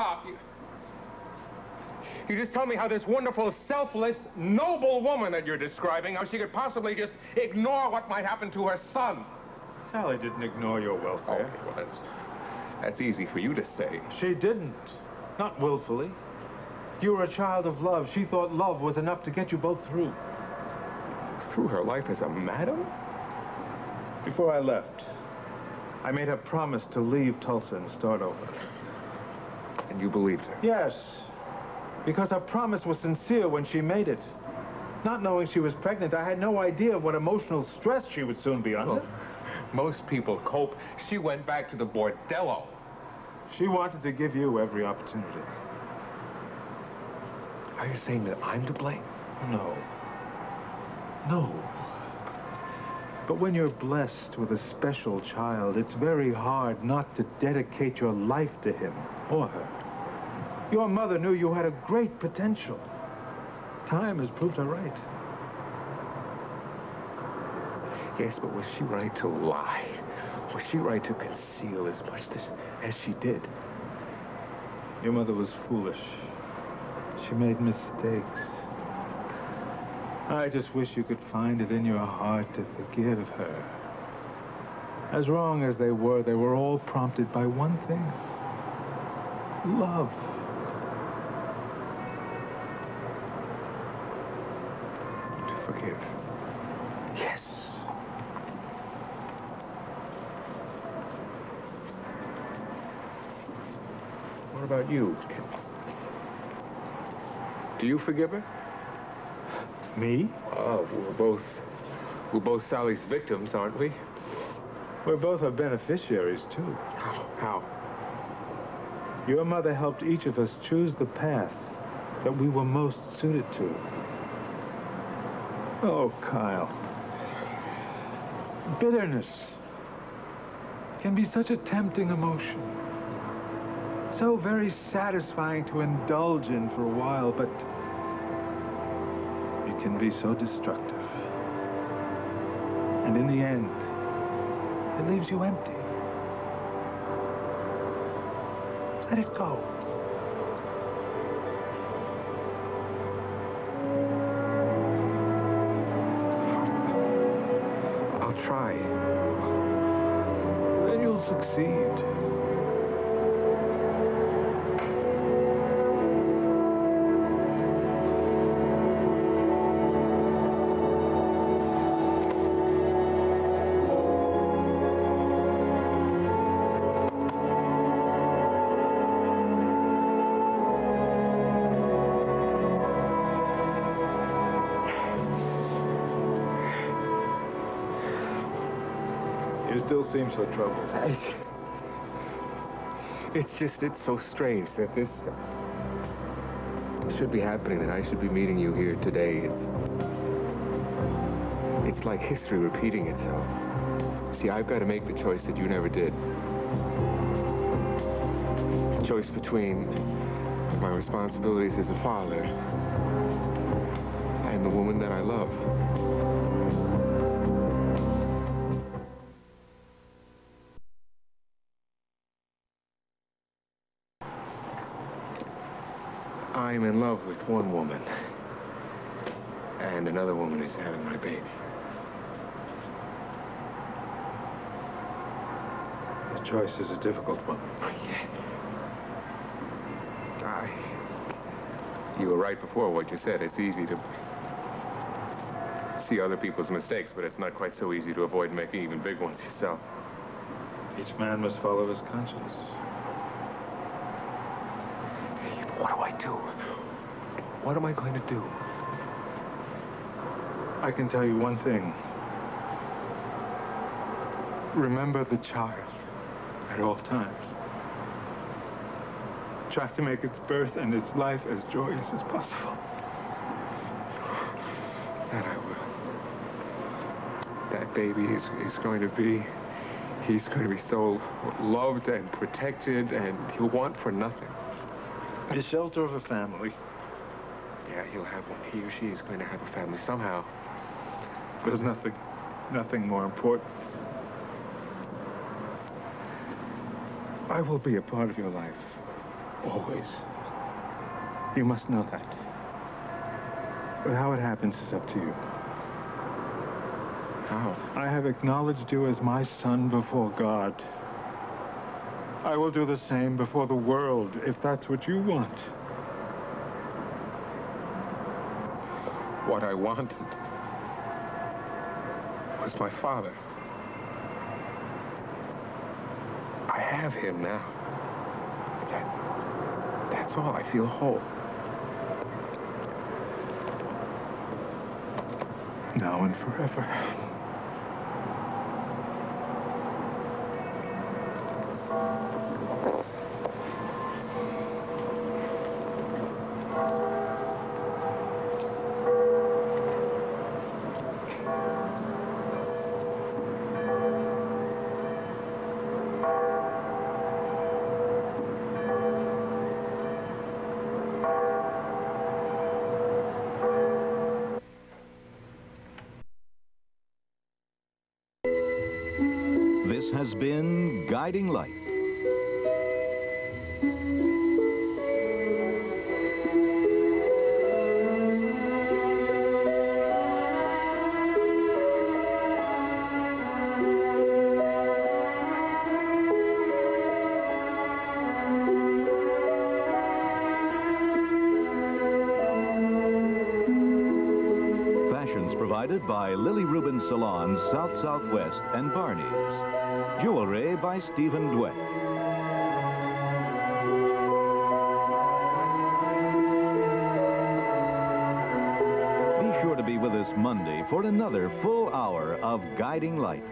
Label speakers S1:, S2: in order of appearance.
S1: stop. You just tell me how this wonderful, selfless, noble woman that you're describing, how she could possibly just ignore what might happen to her son.
S2: Sally didn't ignore your welfare.
S1: Oh, well, that's easy for you to say.
S2: She didn't. Not willfully. You were a child of love. She thought love was enough to get you both through.
S1: Through her life as a madam?
S2: Before I left, I made her promise to leave Tulsa and start over.
S1: And you believed her?
S2: Yes. Because her promise was sincere when she made it. Not knowing she was pregnant, I had no idea what emotional stress she would soon be under.
S1: Well, most people cope. She went back to the bordello.
S2: She wanted to give you every opportunity.
S1: Are you saying that I'm to blame?
S2: No. No. But when you're blessed with a special child, it's very hard not to dedicate your life to him or her. Your mother knew you had a great potential. Time has proved her right.
S1: Yes, but was she right to lie? Was she right to conceal as much as she did?
S2: Your mother was foolish. She made mistakes. I just wish you could find it in your heart to forgive her. As wrong as they were all prompted by one thing. Love.
S1: To forgive.
S2: Yes.
S1: What about you? Do you forgive her?
S2: Me?
S1: Oh, we're both Sally's victims, aren't we?
S2: We're both her beneficiaries, too.
S1: How?
S2: Your mother helped each of us choose the path that we were most suited to. Oh, Kyle. Bitterness can be such a tempting emotion. So very satisfying to indulge in for a while, but it can be so destructive. And in the end, it leaves you empty. Let it go.
S1: I'll try.
S2: Then you'll succeed. You still seem so troubled.
S1: It's so strange that this should be happening, that I should be meeting you here today. It's like history repeating itself. See, I've got to make the choice that you never did. The choice between my responsibilities as a father and the woman that I love. I'm in love with one woman, and another woman is having my baby.
S2: The choice is a difficult one.
S1: You were right before what you said. It's easy to see other people's mistakes, but it's not quite so easy to avoid making even big ones yourself.
S2: Each man must follow his conscience.
S1: What do I do? What am I going to do?
S2: I can tell you one thing. Remember the child at all times. Try to make its birth and its life as joyous as possible.
S1: That I will. That baby is going to be... He's going to be so loved and protected, and he'll want for nothing.
S2: The shelter of a family.
S1: Yeah, he'll have one. He or she is going to have a family somehow.
S2: There's nothing more important. I will be a part of your life. Always. You must know that. But how it happens is up to you.
S1: How?
S2: I have acknowledged you as my son before God. I will do the same before the world, if that's what you want.
S1: What I wanted was my father. I have him now. That's all. I feel whole.
S2: Now and forever.
S3: This has been Guiding Light. Fashions provided by Lily Rubin Salons, South Southwest, and Barney's. Jewelry by Stephen Dweck. Be sure to be with us Monday for another full hour of Guiding Light.